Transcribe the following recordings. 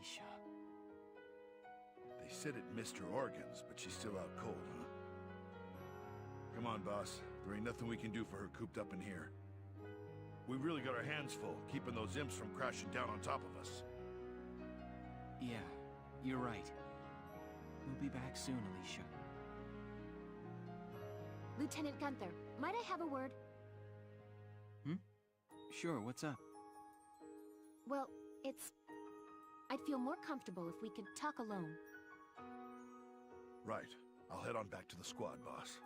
Alicia. They said it missed her organs, but she's still out cold, huh? Come on, boss. There ain't nothing we can do for her cooped up in here. We've really got our hands full, keeping those imps from crashing down on top of us. Yeah, you're right. We'll be back soon, Alicia. Lieutenant Gunther, might I have a word? Sure, what's up? Well, I'd feel more comfortable if we could talk alone. Right. I'll head on back to the squad, boss.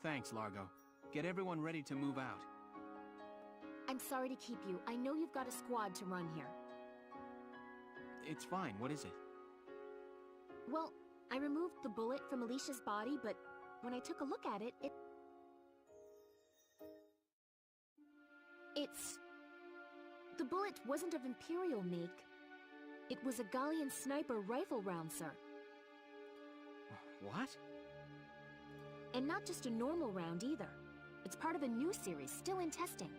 Thanks, Largo. Get everyone ready to move out. I'm sorry to keep you. I know you've got a squad to run here. It's fine, what is it? Well, I removed the bullet from Alicia's body, but when I took a look at it, The bullet wasn't of Imperial make. It was a Gallian sniper rifle round, sir. What? And not just a normal round either. It's part of a new series, still in testing.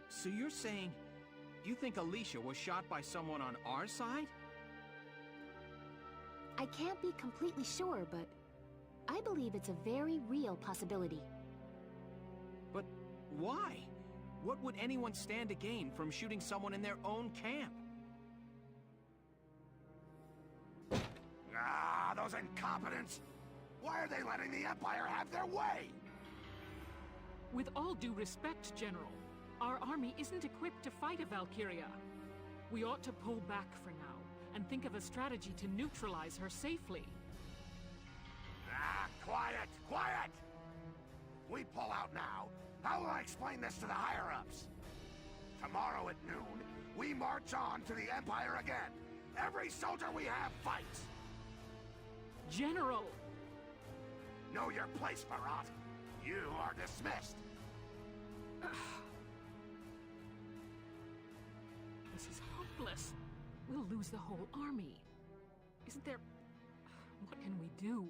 So you're saying you think Alicia was shot by someone on our side? I can't be completely sure, but I believe it's a very real possibility. But why? What would anyone stand to gain from shooting someone in their own camp? Ah, those incompetents! Why are they letting the Empire have their way? With all due respect, General, our army isn't equipped to fight a Valkyria. We ought to pull back for now, and think of a strategy to neutralize her safely. Ah, quiet! Quiet! We pull out now. How will I explain this to the higher-ups? Tomorrow at noon, we march on to the Empire again. Every soldier we have fights. General! Know your place, Marat. You are dismissed. This is hopeless. We'll lose the whole army. Isn't there... What can we do?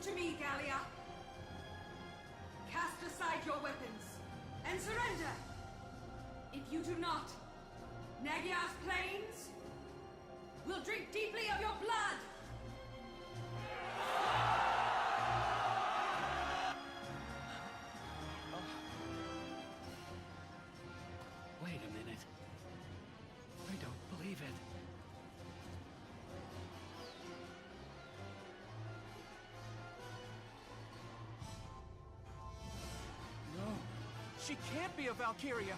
To me, Gallia. Cast aside your weapons and surrender. If you do not, Nagyar's plains will drink deeply of your blood. Wait a minute. I don't believe it. She can't be a Valkyria!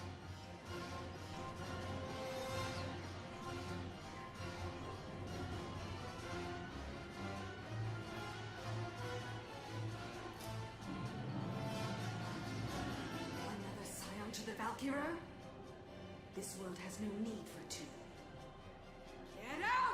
Another scion to the Valkyria? This world has no need for two. Get out!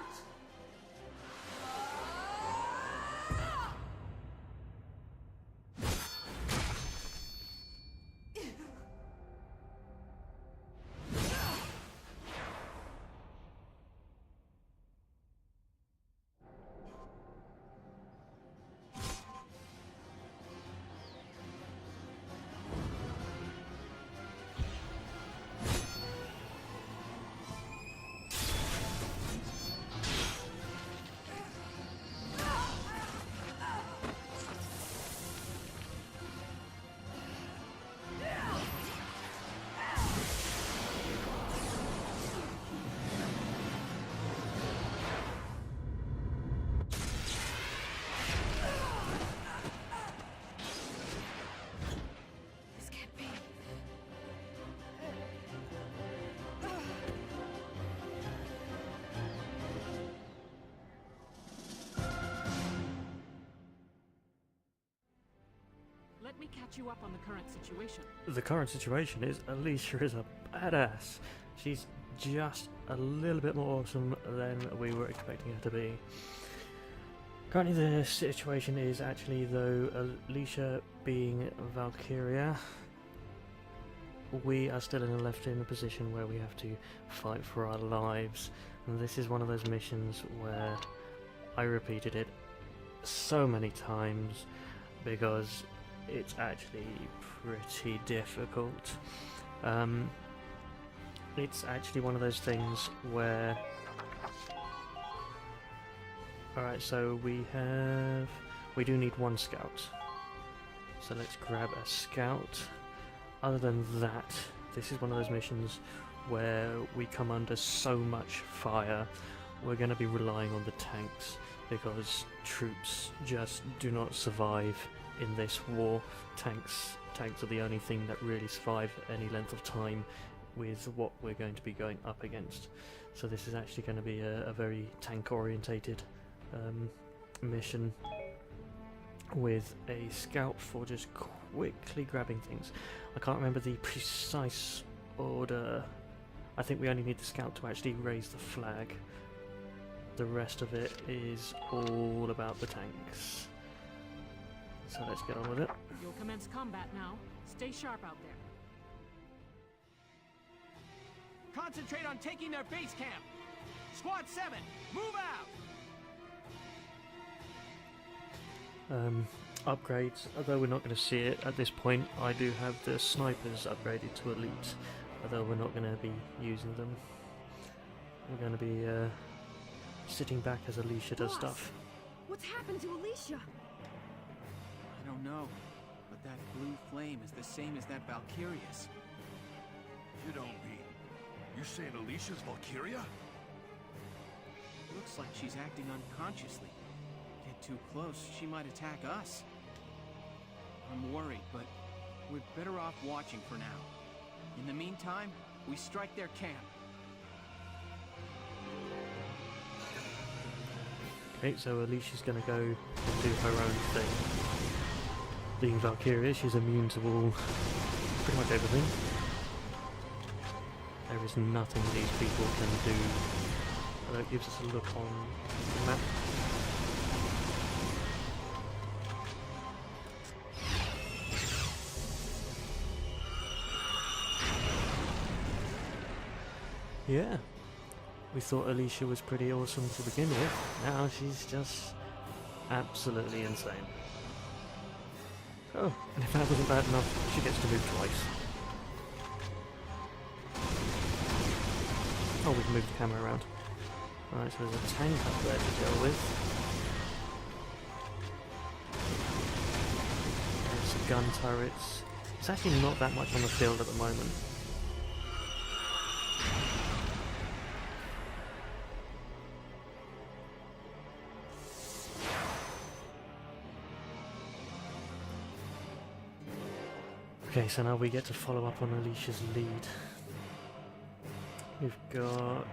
catch you up on the current situation. The current situation is Alicia is a badass. She's just a little bit more awesome than we were expecting her to be. Currently the situation is actually, though, Alicia being Valkyria, we are still left in a position where we have to fight for our lives. And this is one of those missions where I repeated it so many times because it's actually pretty difficult. It's actually one of those things where... Alright, so we do need one scout. So let's grab a scout. Other than that, this is one of those missions where we come under so much fire, we're going to be relying on the tanks because troops just do not survive in this war. Tanks are the only thing that really survive any length of time with what we're going to be going up against. So this is actually going to be a very tank orientated mission with a scout for just quickly grabbing things. I can't remember the precise order. I think we only need the scout to actually raise the flag. The rest of it is all about the tanks. So let's get on with it. You'll commence combat now. Stay sharp out there. Concentrate on taking their base camp. Squad 7, move out! Upgrades, although we're not going to see it at this point, I do have the snipers upgraded to elite, although we're not going to be using them. We're going to be sitting back as Alicia does stuff. What's happened to Alicia? I don't know, but that blue flame is the same as that Valkyria's. You don't mean... You're saying Alicia's Valkyria? Looks like she's acting unconsciously. Get too close, she might attack us. I'm worried, but we're better off watching for now. In the meantime, we strike their camp. Okay, so Alicia's going to go and do her own thing. Being Valkyria, she's immune to all, pretty much everything. There is nothing these people can do. Although it gives us a look on the map. Yeah, we thought Alicia was pretty awesome to begin with. Now she's just absolutely insane. Oh, and if that wasn't bad enough, she gets to move twice. Oh, we can move the camera around. Alright, so there's a tank up there to deal with. There's some gun turrets. It's actually not that much on the field at the moment. Okay, so now we get to follow up on Alicia's lead. We've got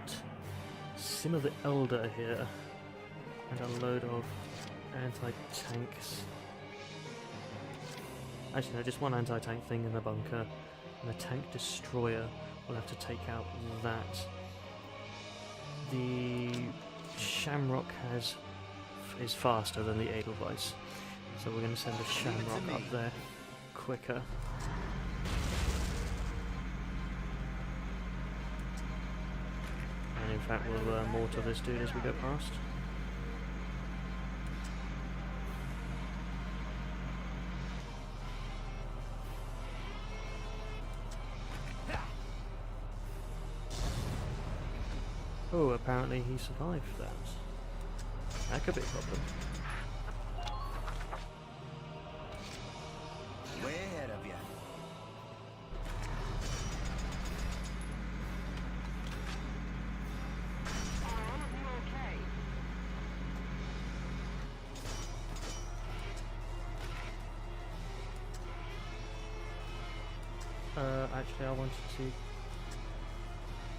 Simmer the Elder here, and a load of anti-tanks. Actually no, just one anti-tank thing in the bunker, and a tank destroyer will have to take out that. The Shamrock is faster than the Edelweiss, so we're going to send the Shamrock up there quicker. And in fact we'll mortar this dude as we go past. Oh, apparently he survived that. That could be a problem. Way ahead of you. Actually I wanted to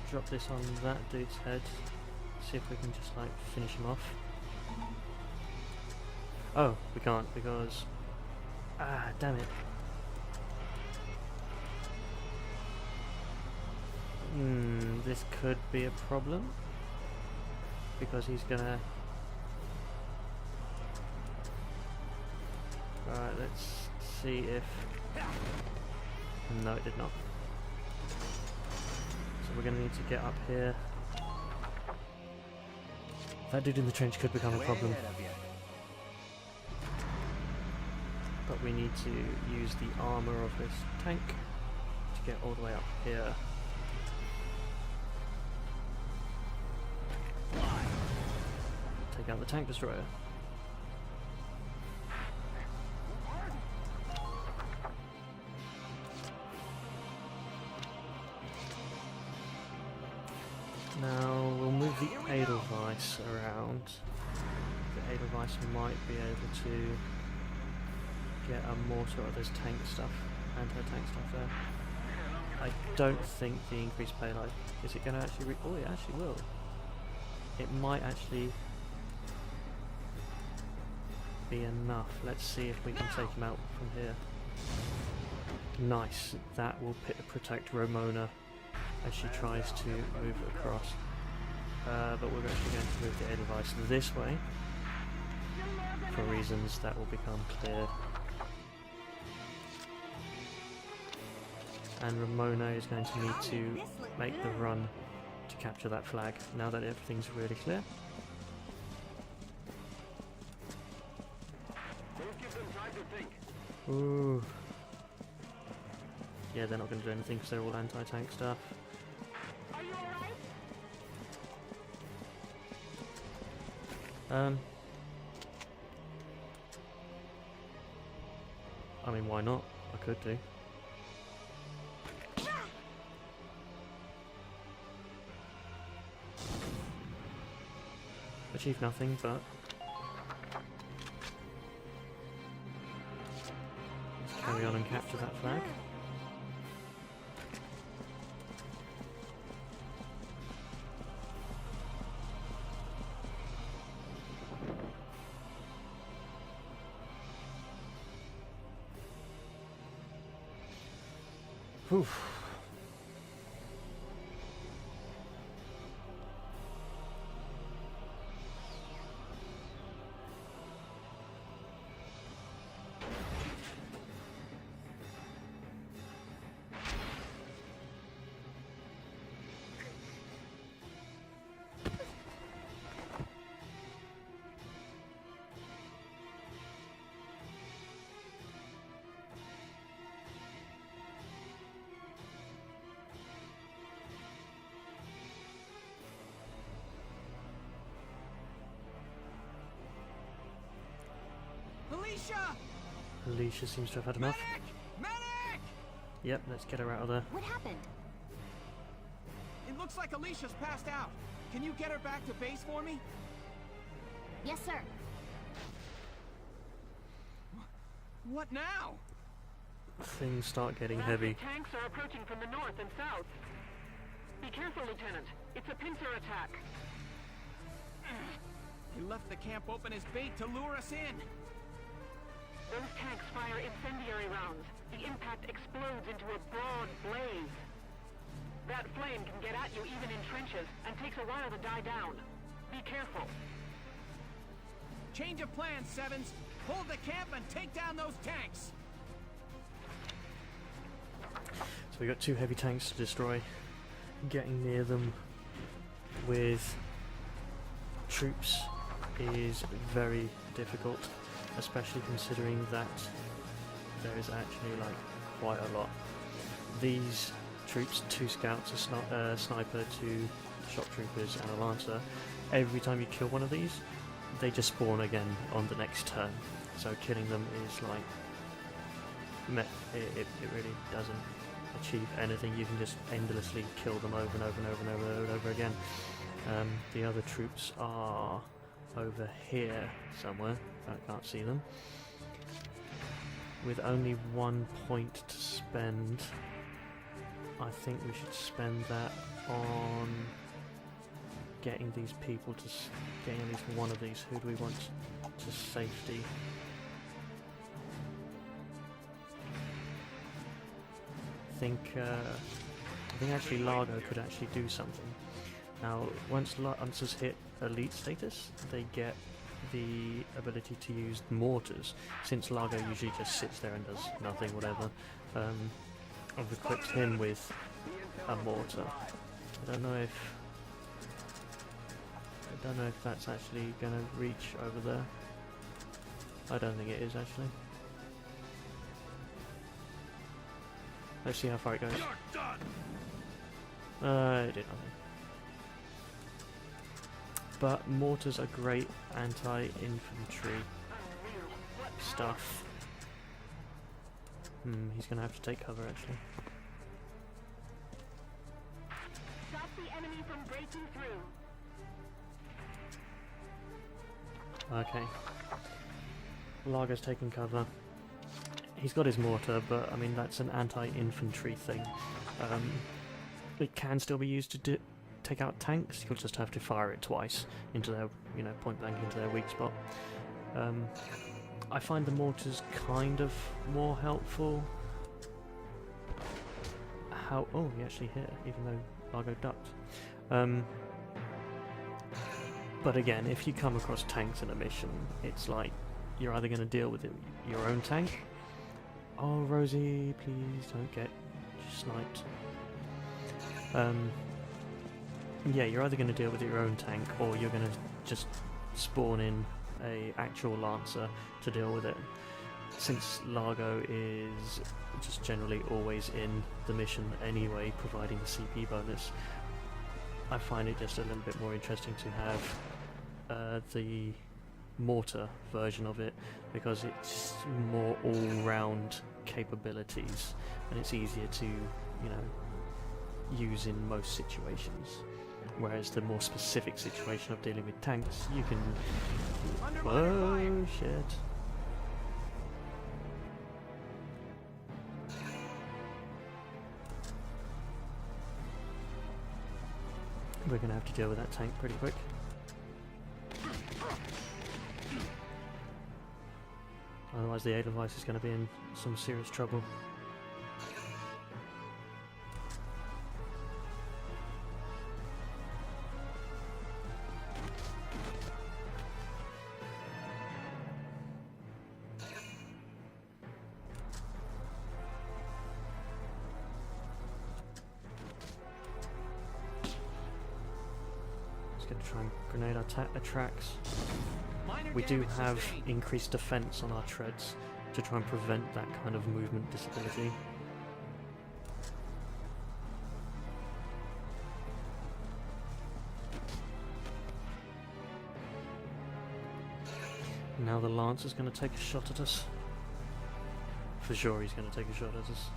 drop this on that dude's head, see if we can just like finish him off. Oh, we can't because... ah, damn it. This could be a problem. Because he's gonna... Alright, let's see if... No, it did not. So we're gonna need to get up here. That dude in the trench could become a problem. But we need to use the armor of this tank to get all the way up here. Take out the tank destroyer. Now we'll move the Edelweiss around. The Edelweiss might be able to get a mortar of this tank stuff, anti-tank stuff there. I don't think the increased payload, is it going to actually oh, it actually will. It might actually be enough. Let's see if we can take him out from here. Nice, that will protect Ramona as she tries to move across. But we're actually going to move the Edelweiss this way for reasons that will become clear. And Ramona is going to need to make the run to capture that flag now that everything's really clear. Ooh. Yeah, they're not going to do anything because they're all anti-tank stuff. I mean, why not? I could do. Achieve nothing, but let's carry on and capture that flag. Oof. Alicia! Alicia seems to have had enough. Medic! Yep, let's get her out of there. What happened? It looks like Alicia's passed out. Can you get her back to base for me? Yes, sir. What now? Things start getting heavy. Tanks are approaching from the north and south. Be careful, Lieutenant. It's a pincer attack. He left the camp open as bait to lure us in. Those tanks fire incendiary rounds. The impact explodes into a broad blaze. That flame can get at you even in trenches, and takes a while to die down. Be careful. Change of plans, Sevens. Hold the camp and take down those tanks. So we got two heavy tanks to destroy. Getting near them with troops is very difficult, especially considering that there is actually like quite a lot. These troops, 2 scouts, a sniper, 2 shock troopers and a lancer, every time you kill one of these they just spawn again on the next turn, so killing them is like it really doesn't achieve anything. You can just endlessly kill them over and over and over and over and over again. The other troops are over here somewhere, I can't see them. With only 1 point to spend, I think we should spend that on getting these people to getting at least one of these. Who do we want to safety? I think think actually Largo could actually do something. Now, once lancers hit elite status, they get the ability to use mortars. Since Largo usually just sits there and does nothing, whatever, I've equipped him with a mortar. I don't know if that's actually going to reach over there. I don't think it is actually. Let's see how far it goes. It did nothing. But mortars are great anti-infantry stuff. He's going to have to take cover actually. Stop the enemy from breaking through. Okay. Largo's taking cover. He's got his mortar, but I mean that's an anti-infantry thing. It can still be used to take out tanks. You'll just have to fire it twice into their, point blank into their weak spot. I find the mortars kind of more helpful. Oh, he actually hit, even though Largo ducked. But again, if you come across tanks in a mission, it's like you're either going to deal with your own tank. Oh, Rosie, please don't get sniped. Yeah, you're either going to deal with your own tank, or you're going to just spawn in a actual lancer to deal with it. Since Largo is just generally always in the mission anyway, providing the CP bonus, I find it just a little bit more interesting to have the mortar version of it, because it's more all-round capabilities and it's easier to use in most situations, whereas the more specific situation of dealing with tanks, you can shit. We're gonna have to deal with that tank pretty quick. Otherwise the Edelweiss is going to be in some serious trouble. Let's get to try and grenade our tracks. We do have increased defense on our treads to try and prevent that kind of movement disability. Now the Lancer's going to take a shot at us. For sure he's going to take a shot at us.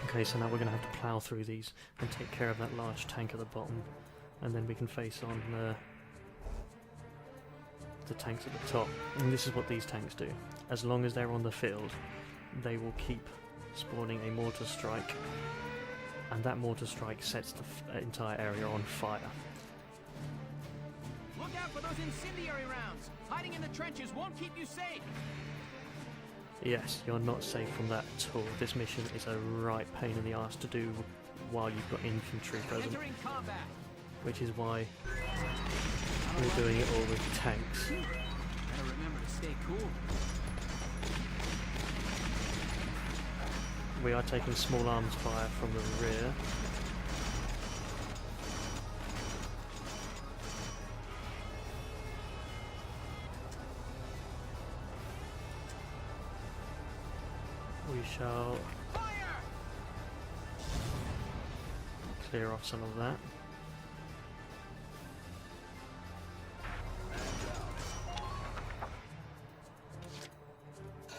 Okay, so now we're going to have to plough through these and take care of that large tank at the bottom, and then we can face on the tanks at the top. And this is what these tanks do. As long as they're on the field, they will keep spawning a mortar strike, and that mortar strike sets the entire area on fire. Look out for those incendiary rounds! Hiding in the trenches won't keep you safe! Yes, you're not safe from that at all. This mission is a right pain in the arse to do while you've got infantry present. Entering combat. Which is why we're doing it all with tanks. Better remember to stay cool. We are taking small arms fire from the rear. We shall clear off some of that.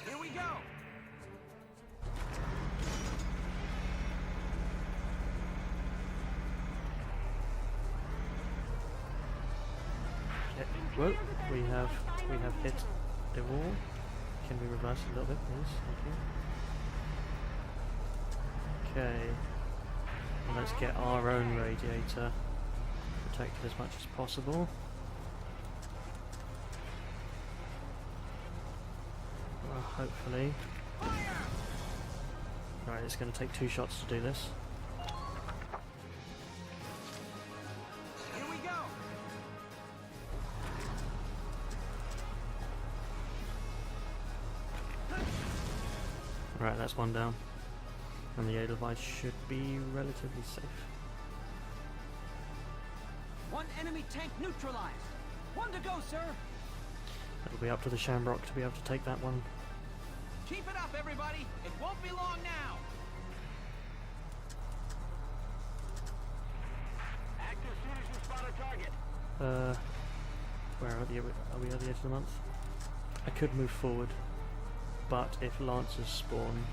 Here we go. Okay. Whoa, we have hit a wall. Can we reverse a little bit, please? Thank you. Okay, and let's get our own radiator to protected as much as possible. Well, hopefully. Right, it's going to take 2 shots to do this. Here we go. Right, that's one down. And the Edelweiss should be relatively safe. One enemy tank neutralized. One to go, sir. It'll be up to the Shamrock to be able to take that one. Keep it up, everybody. It won't be long now. Act as soon as you spot a target. Where are we at the edge of the month? I could move forward, but if Lancers spawn,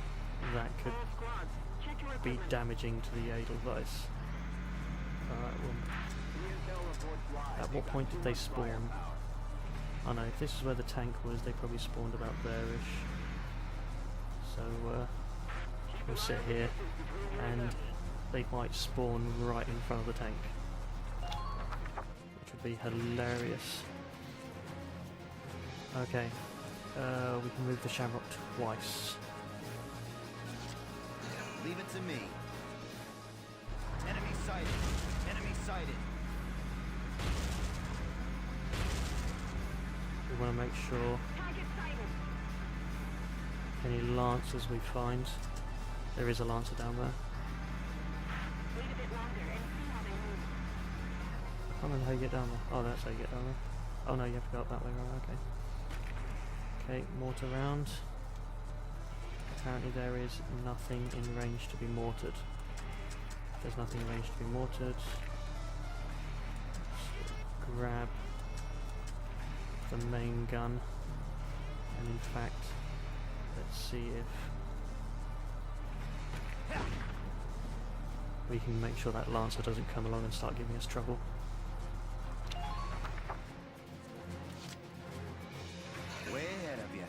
that could All squads, check your be equipment. damaging to the Edelweiss. Alright, well, Intel reports live. at what point did they spawn? I know, if this is where the tank was, they probably spawned about there-ish. So, we'll sit here, and they might spawn right in front of the tank. Which would be hilarious. Okay, we can move the Shamrock twice. Leave it to me. Enemy sighted. Enemy sighted. We want to make sure Target sighted. any Lancers we find. There is a Lancer down there. Wait a bit longer and see how they move. I can't remember how you get down there. Oh, that's how you get down there. Oh no, you have to go up that way, right, okay. Okay, mortar round. Apparently there is nothing in range to be mortared. If there's nothing in range to be mortared, let's grab the main gun, and in fact, let's see if we can make sure that Lancer doesn't come along and start giving us trouble. Way ahead of you.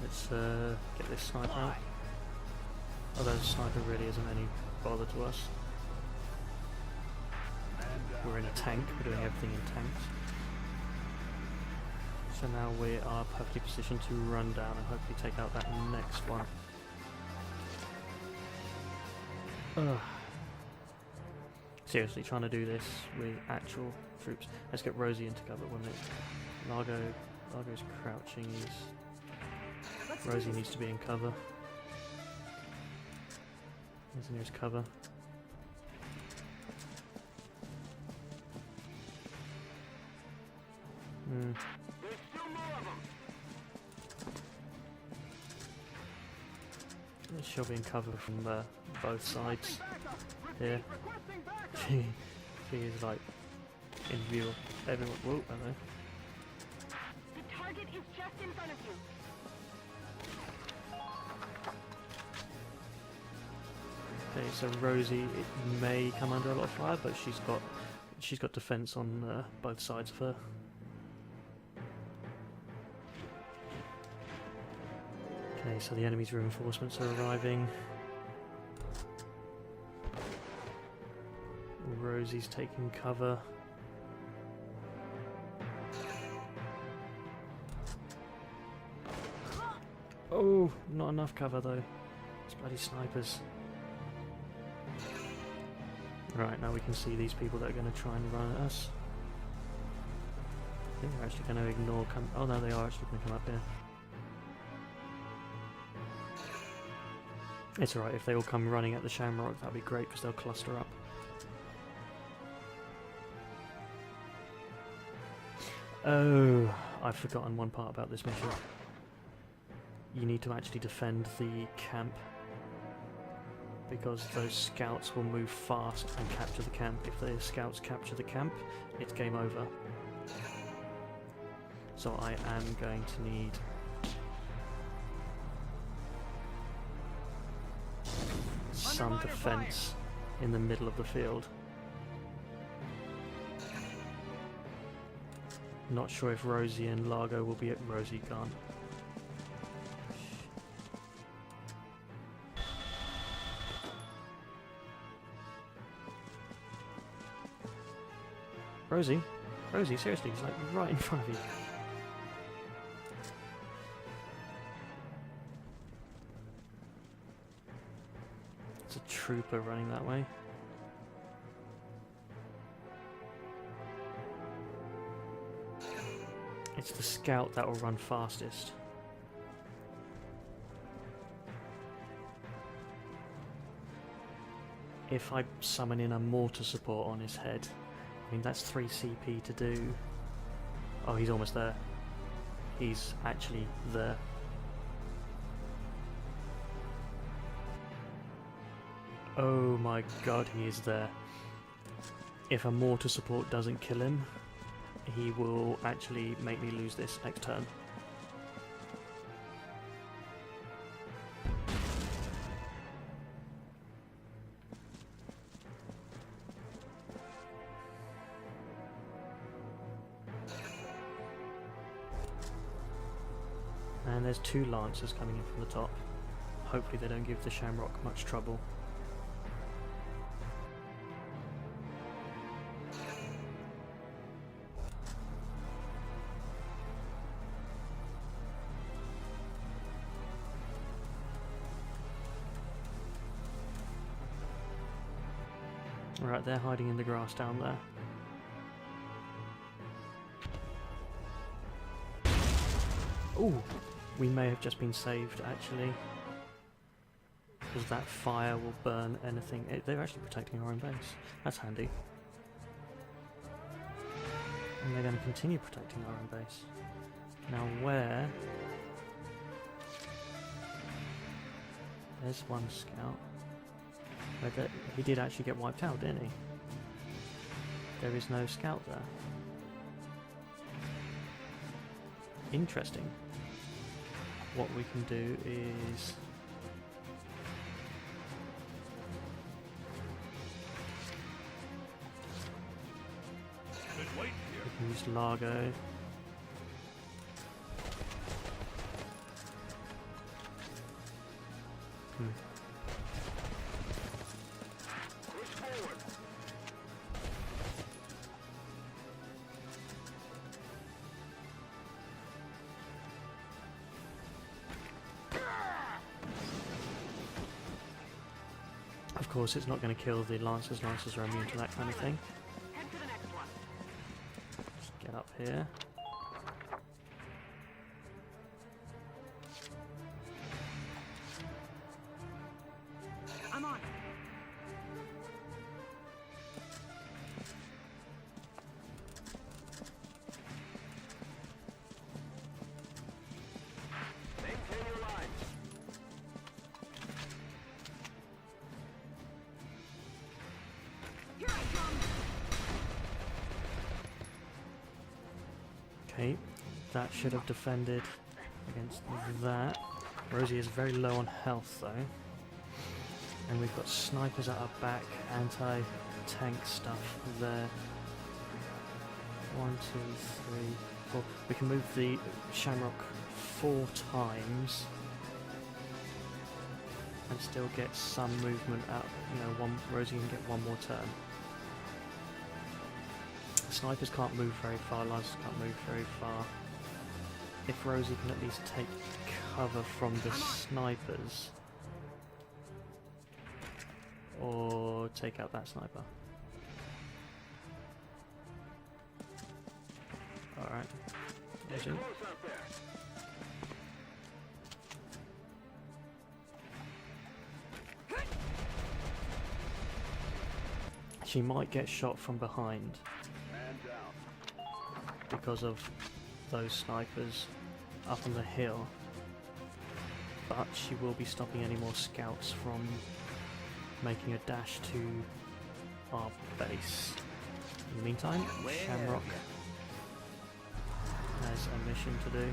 Let's get this sniper out. Although the sniper really isn't any bother to us. We're in a tank, we're doing everything in tanks. So now we are perfectly positioned to run down and hopefully take out that next one. Ugh. Seriously, trying to do this with actual troops. Let's get Rosie into cover, wouldn't it? Largo's crouching. Rosie needs to be in cover. There's the nearest cover. There's still more of them. She'll be in cover from both sides. Here. Requesting backup. She is like in view of everyone. Whoa, I know. The target is just in front of you. Okay, so Rosie, it may come under a lot of fire, but she's got defense on both sides of her. Okay, so the enemy's reinforcements are arriving. Rosie's taking cover. Oh, not enough cover though. It's bloody snipers. Right, now we can see these people that are going to try and run at us. I think they're actually going to ignore oh no, they are actually going to come up here. It's alright, if they all come running at the Shamrock, that'd be great because they'll cluster up. Oh, I've forgotten one part about this mission. You need to actually defend the camp, because those scouts will move fast and capture the camp. If the scouts capture the camp, it's game over. So I am going to need some defense in the middle of the field. Not sure if Rosie and Largo will be at Rosie gone. Rosie? Rosie, seriously, he's like right in front of you. It's a trooper running that way. It's the scout that will run fastest. If I summon in a mortar support on his head, I mean that's 3 CP to do. Oh, he's almost there. He's actually there. Oh my god, he is there. If a mortar support doesn't kill him, he will actually make me lose this next turn. And there's 2 lancers coming in from the top. Hopefully they don't give the Shamrock much trouble. Right, they're hiding in the grass down there. Ooh, we may have just been saved actually, because that fire will burn anything. They're actually protecting our own base. That's handy. And they're going to continue protecting our own base. Now where? There's one scout. He did actually get wiped out, didn't he? There is no scout there. Interesting. What we can do is... we can use Largo. Of course, it's not going to kill the Lancers. Lancers are immune to that kind of thing. Head to the next one. Just get up here. I'm on. Maintain your line. Here I come. Okay, that should have defended against that. Rosie is very low on health though. And we've got snipers at our back, anti-tank stuff there. 1, 2, 3, 4. We can move the Shamrock 4 times and still get some movement out. You know, Rosie can get one more turn. Snipers can't move very far, lancers can't move very far. If Rosie can at least take cover from the snipers, or take out that sniper. Alright. Rosie. She might get shot from behind because of those snipers up on the hill, but she will be stopping any more scouts from making a dash to our base. In the meantime, Shamrock has a mission to do.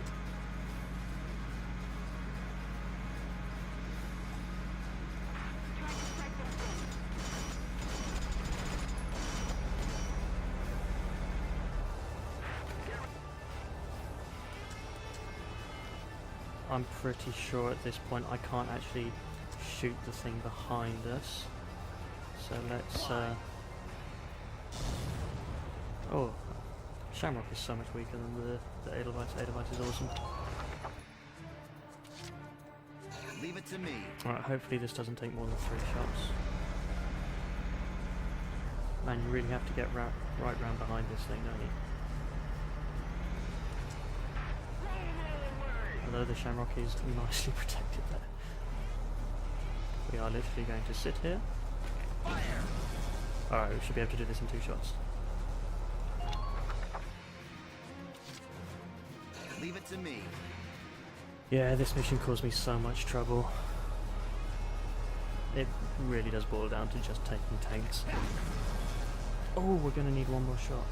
I'm pretty sure at this point I can't actually shoot the thing behind us. So let's... Oh, Shamrock is so much weaker than the Edelweiss. Edelweiss is awesome. Leave it to me. Alright, hopefully this doesn't take more than 3 shots. Man, you really have to get right round behind this thing, don't you? Although the Shamrock is nicely protected there. We are literally going to sit here. Alright, we should be able to do this in 2 shots. Leave it to me. Yeah, this mission caused me so much trouble. It really does boil down to just taking tanks. Oh, we're going to need one more shot.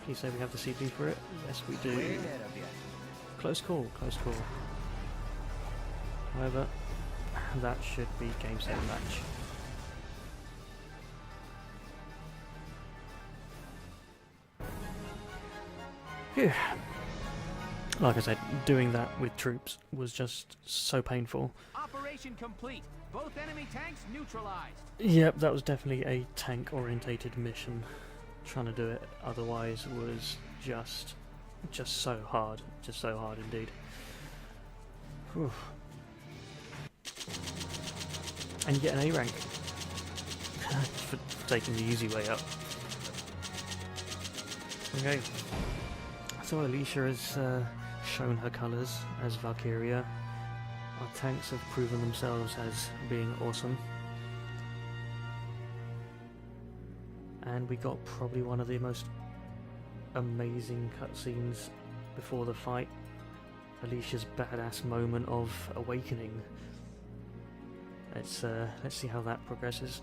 Please say we have the CP for it. Yes, we do. Way ahead of you. Close call, close call. However, that should be game, set, match. Phew. Like I said, doing that with troops was just so painful. Operation complete. Both enemy tanks neutralized. Yep, that was definitely a tank-orientated mission. Trying to do it otherwise was just so hard. Just so hard indeed. Whew. And get an A rank. for taking the easy way up. Okay. So Alicia has shown her colours as Valkyria. Our tanks have proven themselves as being awesome. And we got probably one of the most amazing cutscenes before the fight. Alicia's badass moment of awakening. Let's see how that progresses.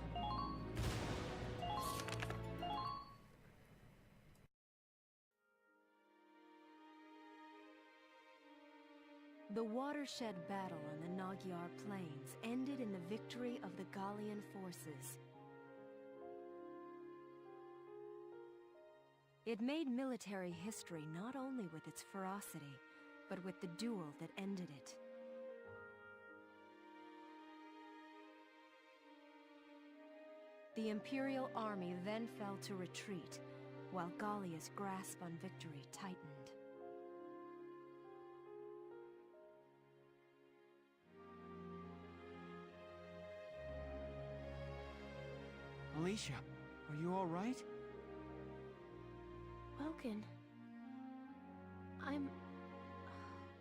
The watershed battle on the Magyar Plains ended in the victory of the Gallian forces. It made military history not only with its ferocity, but with the duel that ended it. The Imperial army then fell to retreat, while Gallia's grasp on victory tightened. Alicia, are you all right? Woken.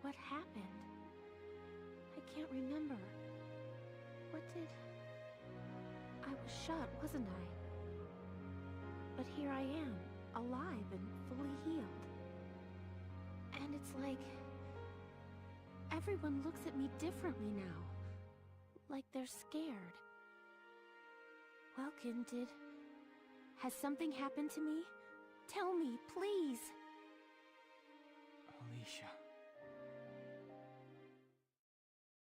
What happened? I can't remember. What did... I was shot, wasn't I? But here I am, alive and fully healed. And it's like... everyone looks at me differently now. Like they're scared. Welkin, has something happened to me? Tell me, please! Alicia...